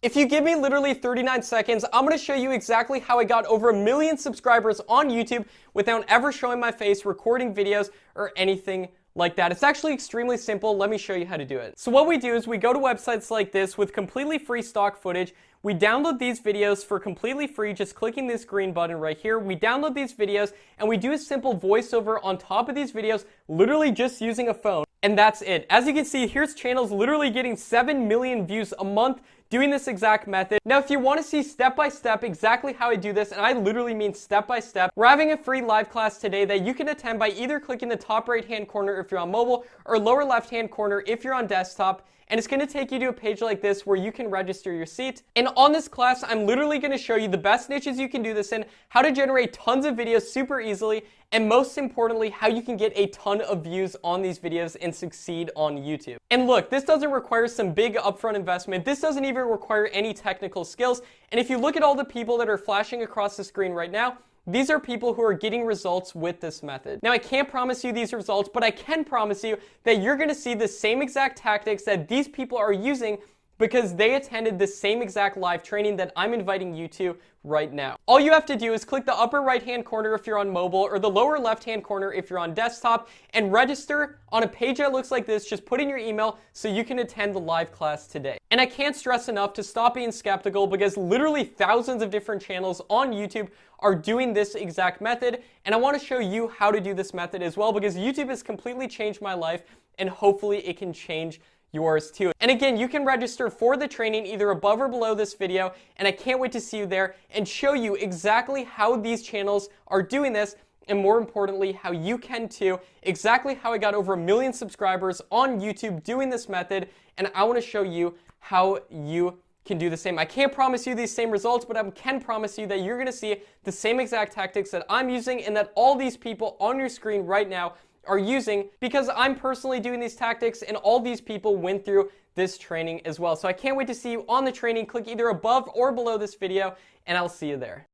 If you give me literally 39 seconds, I'm going to show you exactly how I got over 1 million subscribers on YouTube without ever showing my face, recording videos, or anything like that. It's actually extremely simple. Let me show you how to do it. So what we do is we go to websites like this with completely free stock footage. We download these videos for completely free, just clicking this green button right here. We download these videos and we do a simple voiceover on top of these videos, literally just using a phone. And that's it. As you can see, here's channels literally getting 7 million views a month doing this exact method. Now, if you want to see step-by-step exactly how I do this, and I literally mean step-by-step, we're having a free live class today that you can attend by either clicking the top right-hand corner if you're on mobile or lower left-hand corner if you're on desktop. And it's going to take you to a page like this where you can register your seat. And on this class, I'm literally going to show you the best niches you can do this in, how to generate tons of videos super easily, and most importantly, how you can get a ton of views on these videos and succeed on YouTube. And look, this doesn't require some big upfront investment. This doesn't even require any technical skills. And if you look at all the people that are flashing across the screen right now, these are people who are getting results with this method. Now, I can't promise you these results, but I can promise you that you're going to see the same exact tactics that these people are using because they attended the same exact live training that I'm inviting you to right now. All you have to do is click the upper right-hand corner if you're on mobile or the lower left-hand corner if you're on desktop and register on a page that looks like this. Just put in your email so you can attend the live class today. And I can't stress enough to stop being skeptical because literally thousands of different channels on YouTube are doing this exact method. And I want to show you how to do this method as well because YouTube has completely changed my life and hopefully it can change yours too. And again, you can register for the training either above or below this video, and I can't wait to see you there and show you exactly how these channels are doing this, and more importantly, how you can too, exactly how I got over 1 million subscribers on YouTube doing this method, and I want to show you how you can do the same. I can't promise you these same results, but I can promise you that you're going to see the same exact tactics that I'm using and that all these people on your screen right now are using because I'm personally doing these tactics and all these people went through this training as well. So I can't wait to see you on the training. Click either above or below this video and I'll see you there.